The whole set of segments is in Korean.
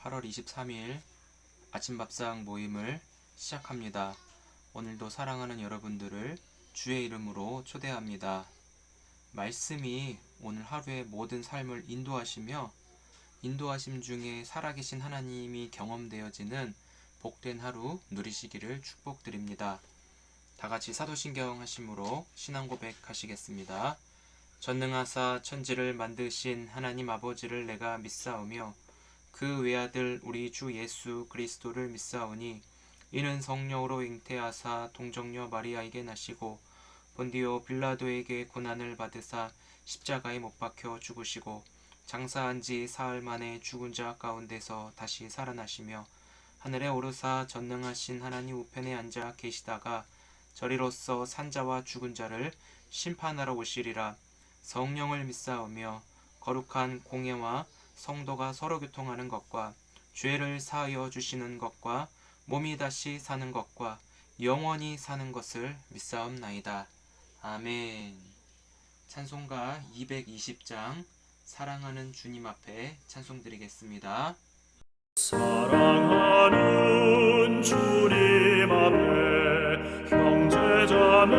8월 23일 아침 밥상 모임을 시작합니다. 오늘도 사랑하는 여러분들을 주의 이름으로 초대합니다. 말씀이 오늘 하루의 모든 삶을 인도하시며 인도하심 중에 살아계신 하나님이 경험되어지는 복된 하루 누리시기를 축복드립니다. 다같이 사도신경 하심으로 신앙 고백하시겠습니다. 전능하사 천지를 만드신 하나님 아버지를 내가 믿사오며 그 외아들 우리 주 예수 그리스도를 믿사오니 이는 성령으로 잉태하사 동정녀 마리아에게 나시고 본디오 빌라도에게 고난을 받으사 십자가에 못 박혀 죽으시고 장사한 지 사흘 만에 죽은 자 가운데서 다시 살아나시며 하늘에 오르사 전능하신 하나님 우편에 앉아 계시다가 저리로서 산자와 죽은 자를 심판하러 오시리라. 성령을 믿사오며 거룩한 공예와 성도가 서로 교통하는 것과 죄를 사하여 주시는 것과 몸이 다시 사는 것과 영원히 사는 것을 믿사옵나이다. 아멘. 찬송가 220장 사랑하는 주님 앞에 찬송드리겠습니다. 사랑하는 주님 앞에 형제자매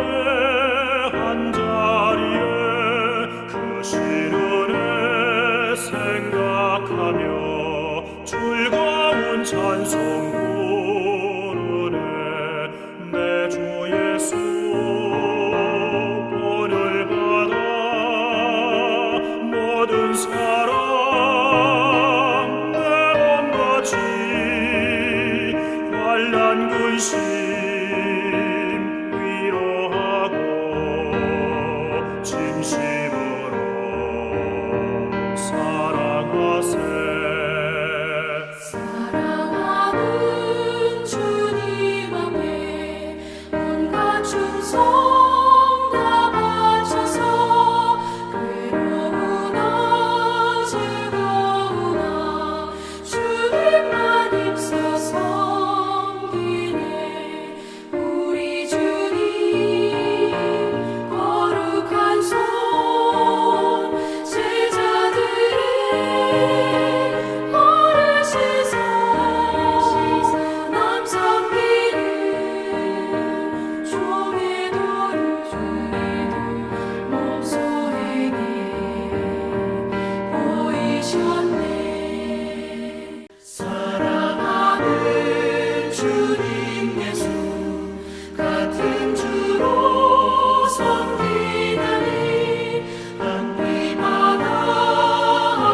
한자리에 그 시련에 생각하며 즐거운 찬송 부르네. 내 주 예수 본을 받아 모든 사랑 내 몸같이 환난 근심 위로하고 진심으로 사랑하세. 사랑하는 주님 앞에 온갖 충성 다 바쳐서 괴로우나 즐거우나 주님만 입서 섬기네. 우리 주님 거룩한 손 제자들의 어르시사 남 섬기는 종의 도를 몸소에게 보이셨네. 사랑하는 주님 예수 같은 주로 섬기다니 한 피마다 한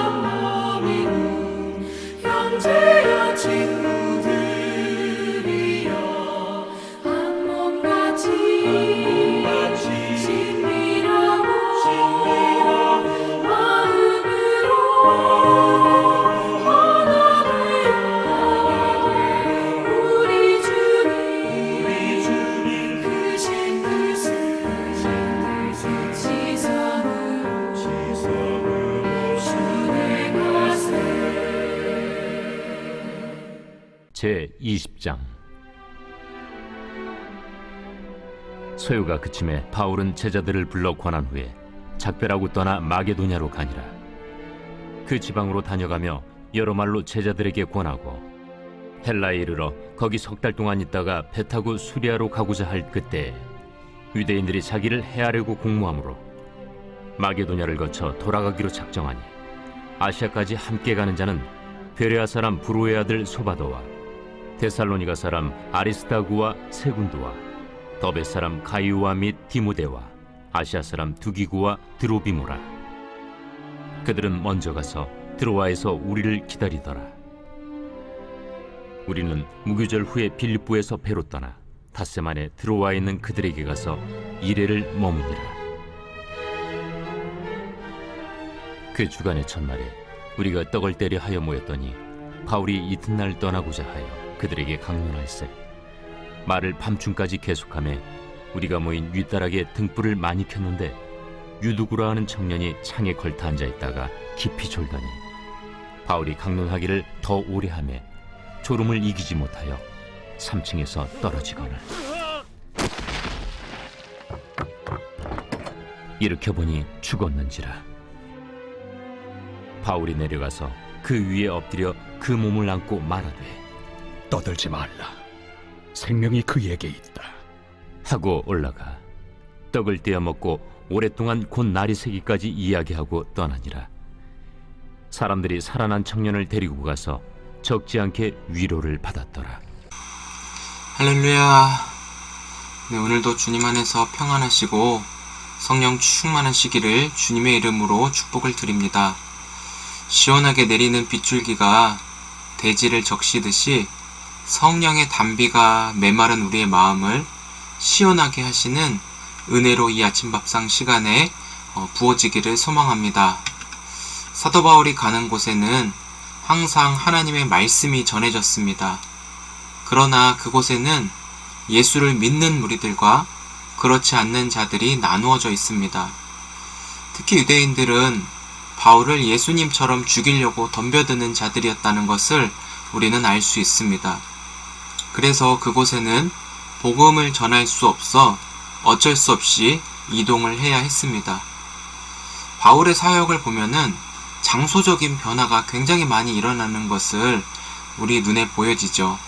몸이군 형제여 친구들이여 한 몸같이 친밀하고 마음으로 하나 되어 우리 주님 크신 뜻을 지성으로 주내 가세. 제20장 소요가 그침에 바울은 제자들을 불러 권한 후에 작별하고 떠나 마게도냐로 가니라. 그 지방으로 다녀가며 여러 말로 제자들에게 권하고 헬라에 이르러 거기 석 달 동안 있다가 배 타고 수리아로 가고자 할 그때에 유대인들이 자기를 해하려고 공모하므로 마게도냐를 거쳐 돌아가기로 작정하니 아시아까지 함께 가는 자는 베레아 사람 브로의 아들 소바도와 데살로니가 사람 아리스다구와 세군도와 더베 사람 가이우와 및 디모데와 아시아 사람 두기구와 드로비모라. 그들은 먼저 가서 드로아에서 우리를 기다리더라. 우리는 무교절 후에 빌립보에서 배로 떠나 닷새 만에 드로아에 있는 그들에게 가서 이레를 머무니라. 그 주간의 첫날에 우리가 떡을 때려 하여 모였더니 바울이 이튿날 떠나고자 하여 그들에게 강론할세 말을 밤중까지 계속하며 우리가 모인 윗다락에 등불을 많이 켰는데 유두구라 하는 청년이 창에 걸터 앉아있다가 깊이 졸더니 바울이 강론하기를 더 오래 하며 졸음을 이기지 못하여 3층에서 떨어지거늘 일으켜보니 죽었는지라. 바울이 내려가서 그 위에 엎드려 그 몸을 안고 말하되 떠들지 말라. 생명이 그에게 있다. 하고 올라가 떡을 떼어 먹고 오랫동안 곧 날이 새기까지 이야기하고 떠나니라. 사람들이 살아난 청년을 데리고 가서 적지 않게 위로를 받았더라. 할렐루야. 네, 오늘도 주님 안에서 평안하시고 성령 충만하시기를 주님의 이름으로 축복을 드립니다. 시원하게 내리는 빗줄기가 대지를 적시듯이 성령의 단비가 메마른 우리의 마음을 시원하게 하시는 은혜로 이 아침밥상 시간에 부어지기를 소망합니다. 사도 바울이 가는 곳에는 항상 하나님의 말씀이 전해졌습니다. 그러나 그곳에는 예수를 믿는 무리들과 그렇지 않는 자들이 나누어져 있습니다. 특히 유대인들은 바울을 예수님처럼 죽이려고 덤벼드는 자들이었다는 것을 우리는 알 수 있습니다. 그래서 그곳에는 복음을 전할 수 없어 어쩔 수 없이 이동을 해야 했습니다. 바울의 사역을 보면은 장소적인 변화가 굉장히 많이 일어나는 것을 우리 눈에 보여지죠.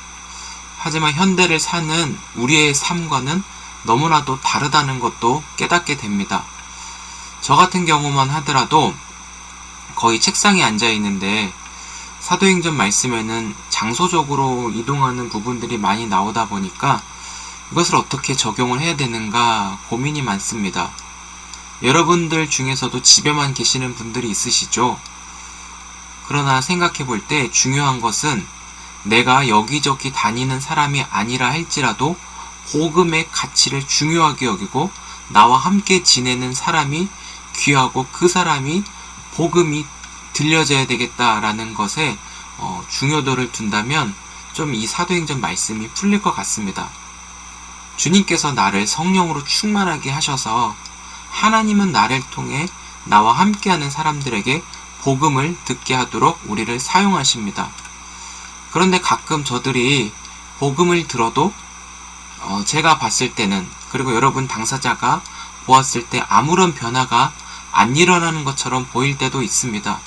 하지만 현대를 사는 우리의 삶과는 너무나도 다르다는 것도 깨닫게 됩니다. 저 같은 경우만 하더라도 거의 책상에 앉아 있는데 사도행전 말씀에는 장소적으로 이동하는 부분들이 많이 나오다 보니까 이것을 어떻게 적용을 해야 되는가 고민이 많습니다. 여러분들 중에서도 집에만 계시는 분들이 있으시죠? 그러나 생각해 볼 때 중요한 것은 내가 여기저기 다니는 사람이 아니라 할지라도 복음의 가치를 중요하게 여기고 나와 함께 지내는 사람이 귀하고 그 사람이 복음이 들려져야 되겠다라는 것에 중요도를 둔다면 좀 이 사도행전 말씀이 풀릴 것 같습니다. 주님께서 나를 성령으로 충만하게 하셔서 하나님은 나를 통해 나와 함께하는 사람들에게 복음을 듣게 하도록 우리를 사용하십니다. 그런데 가끔 저들이 복음을 들어도 제가 봤을 때는, 그리고 여러분 당사자가 보았을 때 아무런 변화가 안 일어나는 것처럼 보일 때도 있습니다.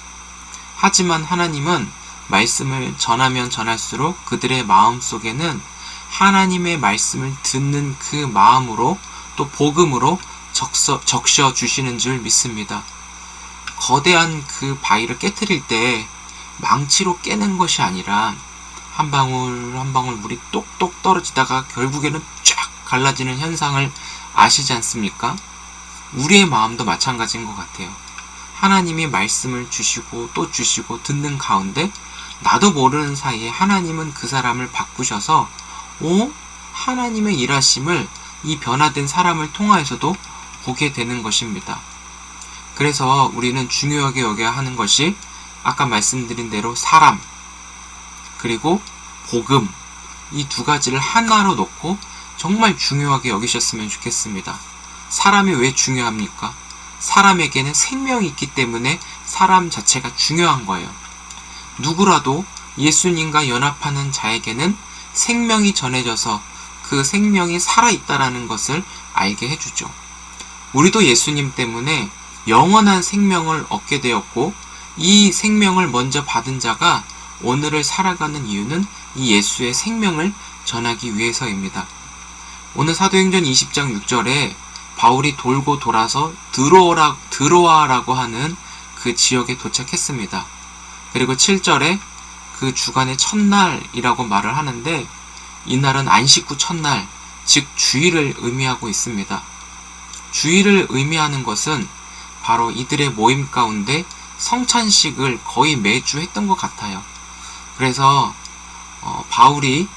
하지만 하나님은 말씀을 전하면 전할수록 그들의 마음 속에는 하나님의 말씀을 듣는 그 마음으로 또 복음으로 적셔 주시는 줄 믿습니다. 거대한 그 바위를 깨트릴 때 망치로 깨는 것이 아니라 한 방울 한 방울 물이 똑똑 떨어지다가 결국에는 쫙 갈라지는 현상을 아시지 않습니까? 우리의 마음도 마찬가지인 것 같아요. 하나님이 말씀을 주시고 또 주시고 듣는 가운데 나도 모르는 사이에 하나님은 그 사람을 바꾸셔서 하나님의 일하심을 이 변화된 사람을 통하여서도 보게 되는 것입니다. 그래서 우리는 중요하게 여겨야 하는 것이 아까 말씀드린 대로 사람 그리고 복음, 이 두 가지를 하나로 놓고 정말 중요하게 여기셨으면 좋겠습니다. 사람이 왜 중요합니까? 사람에게는 생명이 있기 때문에 사람 자체가 중요한 거예요. 누구라도 예수님과 연합하는 자에게는 생명이 전해져서 그 생명이 살아있다라는 것을 알게 해주죠. 우리도 예수님 때문에 영원한 생명을 얻게 되었고 이 생명을 먼저 받은 자가 오늘을 살아가는 이유는 이 예수의 생명을 전하기 위해서입니다. 오늘 사도행전 20장 6절에 바울이 돌고 돌아서 드로아라고 하는 그 지역에 도착했습니다. 그리고 7절에 그 주간의 첫날이라고 말을 하는데 이날은 안식 후 첫날, 즉 주일을 의미하고 있습니다. 주일을 의미하는 것은 바로 이들의 모임 가운데 성찬식을 거의 매주 했던 것 같아요. 그래서 바울이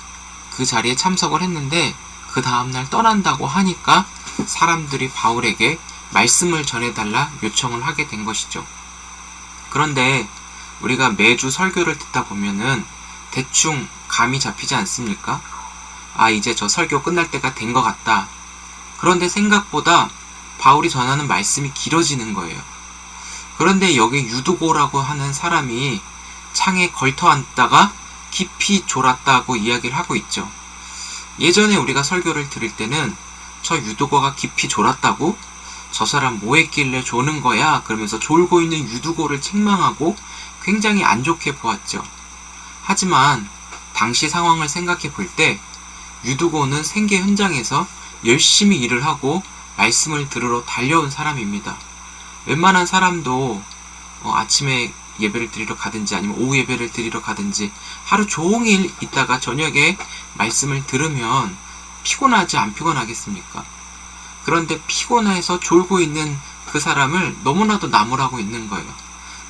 그 자리에 참석을 했는데 그 다음날 떠난다고 하니까 사람들이 바울에게 말씀을 전해달라 요청을 하게 된 것이죠. 그런데 우리가 매주 설교를 듣다 보면은 대충 감이 잡히지 않습니까? 이제 저 설교 끝날 때가 된 것 같다. 그런데 생각보다 바울이 전하는 말씀이 길어지는 거예요. 그런데 여기 유두고라고 하는 사람이 창에 걸터 앉다가 깊이 졸았다고 이야기를 하고 있죠. 예전에 우리가 설교를 들을 때는 저 유두고가 깊이 졸았다고? 저 사람 뭐 했길래 조는 거야? 그러면서 졸고 있는 유두고를 책망하고 굉장히 안 좋게 보았죠. 하지만 당시 상황을 생각해 볼 때 유두고는 생계 현장에서 열심히 일을 하고 말씀을 들으러 달려온 사람입니다. 웬만한 사람도 아침에 예배를 드리러 가든지 아니면 오후 예배를 드리러 가든지 하루 종일 있다가 저녁에 말씀을 들으면 피곤하지 안 피곤하겠습니까? 그런데 피곤해서 졸고 있는 그 사람을 너무나도 나무라고 있는 거예요.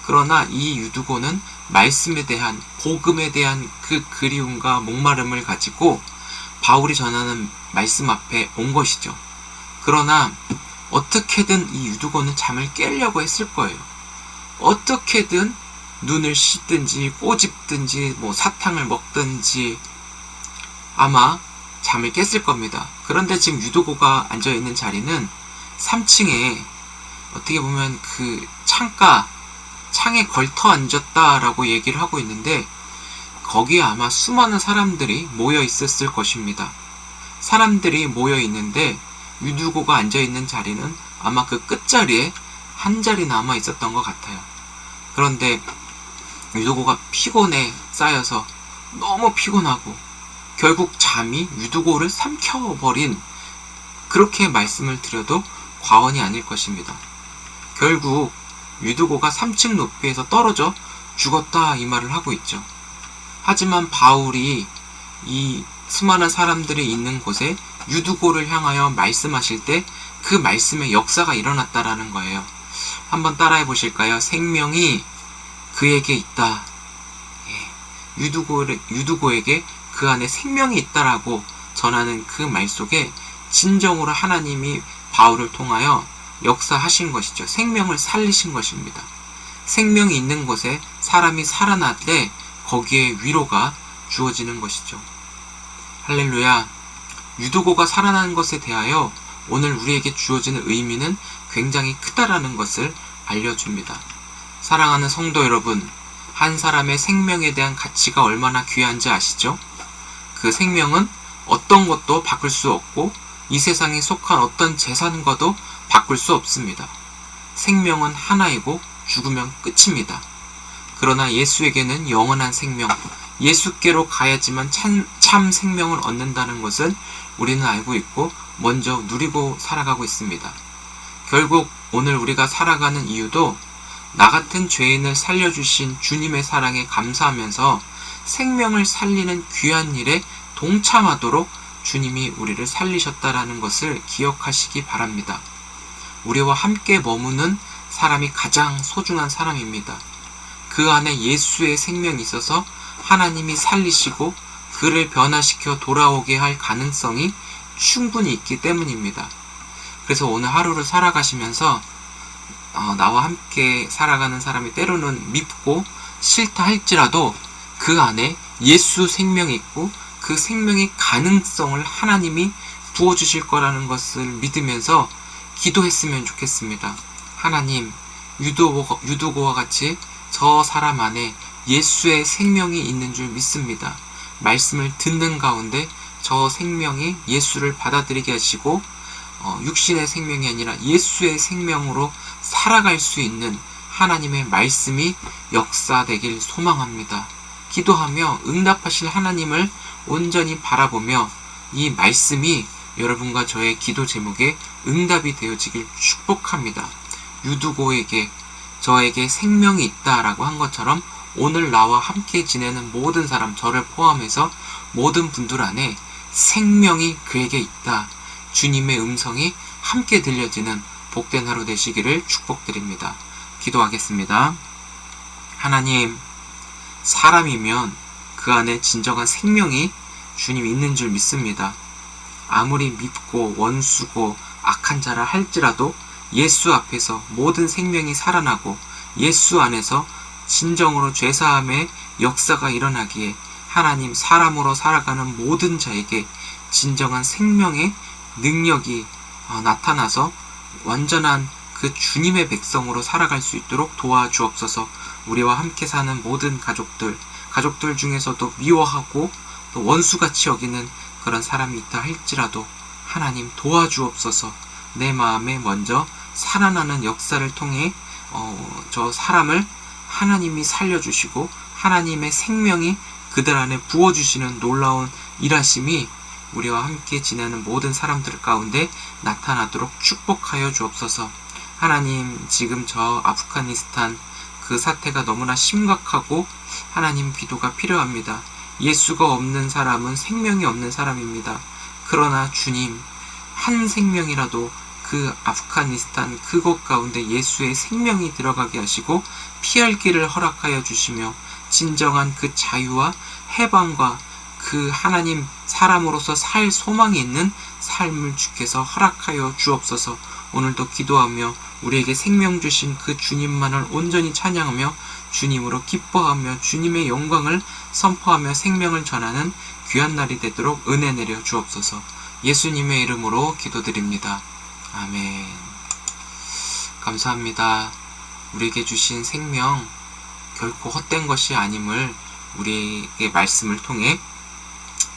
그러나 이 유두고는 말씀에 대한, 복음에 대한 그 그리움과 목마름을 가지고 바울이 전하는 말씀 앞에 온 것이죠. 그러나 어떻게든 이 유두고는 잠을 깨려고 했을 거예요. 어떻게든 눈을 씻든지 꼬집든지 사탕을 먹든지 아마 잠을 깼을 겁니다. 그런데 지금 유두고가 앉아있는 자리는 3층에 어떻게 보면 그 창에 걸터 앉았다라고 얘기를 하고 있는데 거기에 아마 수많은 사람들이 모여 있었을 것입니다. 사람들이 모여 있는데 유두고가 앉아있는 자리는 아마 그 끝자리에 한 자리 남아 있었던 것 같아요. 그런데 유두고가 피곤에 쌓여서 너무 피곤하고 결국 잠이 유두고를 삼켜버린, 그렇게 말씀을 드려도 과언이 아닐 것입니다. 결국 유두고가 3층 높이에서 떨어져 죽었다 이 말을 하고 있죠. 하지만 바울이 이 수많은 사람들이 있는 곳에 유두고를 향하여 말씀하실 때 그 말씀의 역사가 일어났다라는 거예요. 한번 따라해 보실까요? 생명이 그에게 있다. 유두고에게 그 안에 생명이 있다라고 전하는 그 말 속에 진정으로 하나님이 바울을 통하여 역사하신 것이죠. 생명을 살리신 것입니다. 생명이 있는 곳에 사람이 살아날 때 거기에 위로가 주어지는 것이죠. 할렐루야. 유두고가 살아난 것에 대하여 오늘 우리에게 주어지는 의미는 굉장히 크다라는 것을 알려줍니다. 사랑하는 성도 여러분, 한 사람의 생명에 대한 가치가 얼마나 귀한지 아시죠? 그 생명은 어떤 것도 바꿀 수 없고 이 세상에 속한 어떤 재산과도 바꿀 수 없습니다. 생명은 하나이고 죽으면 끝입니다. 그러나 예수에게는 영원한 생명, 예수께로 가야지만 참 생명을 얻는다는 것은 우리는 알고 있고 먼저 누리고 살아가고 있습니다. 결국 오늘 우리가 살아가는 이유도 나 같은 죄인을 살려주신 주님의 사랑에 감사하면서 생명을 살리는 귀한 일에 동참하도록 주님이 우리를 살리셨다라는 것을 기억하시기 바랍니다. 우리와 함께 머무는 사람이 가장 소중한 사람입니다. 그 안에 예수의 생명이 있어서 하나님이 살리시고 그를 변화시켜 돌아오게 할 가능성이 충분히 있기 때문입니다. 그래서 오늘 하루를 살아가시면서 나와 함께 살아가는 사람이 때로는 밉고 싫다 할지라도 그 안에 예수 생명이 있고 그 생명의 가능성을 하나님이 부어주실 거라는 것을 믿으면서 기도했으면 좋겠습니다. 하나님, 유두고와 같이 저 사람 안에 예수의 생명이 있는 줄 믿습니다. 말씀을 듣는 가운데 저 생명이 예수를 받아들이게 하시고 육신의 생명이 아니라 예수의 생명으로 살아갈 수 있는 하나님의 말씀이 역사되길 소망합니다. 기도하며 응답하실 하나님을 온전히 바라보며 이 말씀이 여러분과 저의 기도 제목에 응답이 되어지길 축복합니다. 유두고에게 저에게 생명이 있다라고 한 것처럼 오늘 나와 함께 지내는 모든 사람, 저를 포함해서 모든 분들 안에 생명이 그에게 있다. 주님의 음성이 함께 들려지는 복된 하루 되시기를 축복드립니다. 기도하겠습니다. 하나님, 사람이면 그 안에 진정한 생명이 주님 있는 줄 믿습니다. 아무리 밉고 원수고 악한 자라 할지라도 예수 앞에서 모든 생명이 살아나고 예수 안에서 진정으로 죄사함의 역사가 일어나기에 하나님, 사람으로 살아가는 모든 자에게 진정한 생명의 능력이 나타나서 완전한 그 주님의 백성으로 살아갈 수 있도록 도와주옵소서. 우리와 함께 사는 모든 가족들 중에서도 미워하고 또 원수같이 여기는 그런 사람이 있다 할지라도 하나님 도와주옵소서. 내 마음에 먼저 살아나는 역사를 통해 저 사람을 하나님이 살려주시고 하나님의 생명이 그들 안에 부어주시는 놀라운 일하심이 우리와 함께 지내는 모든 사람들 가운데 나타나도록 축복하여 주옵소서. 하나님, 지금 저 아프가니스탄 그 사태가 너무나 심각하고 하나님 기도가 필요합니다. 예수가 없는 사람은 생명이 없는 사람입니다. 그러나 주님, 한 생명이라도 그 아프가니스탄 그곳 가운데 예수의 생명이 들어가게 하시고 피할 길을 허락하여 주시며 진정한 그 자유와 해방과 그 하나님 사람으로서 살 소망이 있는 삶을 주께서 허락하여 주옵소서. 오늘도 기도하며 우리에게 생명 주신 그 주님만을 온전히 찬양하며 주님으로 기뻐하며 주님의 영광을 선포하며 생명을 전하는 귀한 날이 되도록 은혜 내려 주옵소서. 예수님의 이름으로 기도드립니다. 아멘. 감사합니다. 우리에게 주신 생명 결코 헛된 것이 아님을 우리에게 말씀을 통해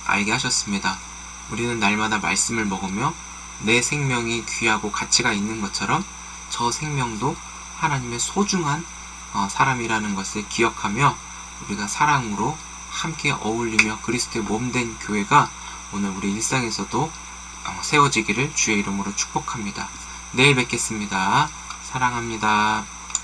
알게 하셨습니다. 우리는 날마다 말씀을 먹으며 내 생명이 귀하고 가치가 있는 것처럼 저 생명도 하나님의 소중한 사람이라는 것을 기억하며 우리가 사랑으로 함께 어울리며 그리스도의 몸된 교회가 오늘 우리 일상에서도 세워지기를 주의 이름으로 축복합니다. 내일 뵙겠습니다. 사랑합니다.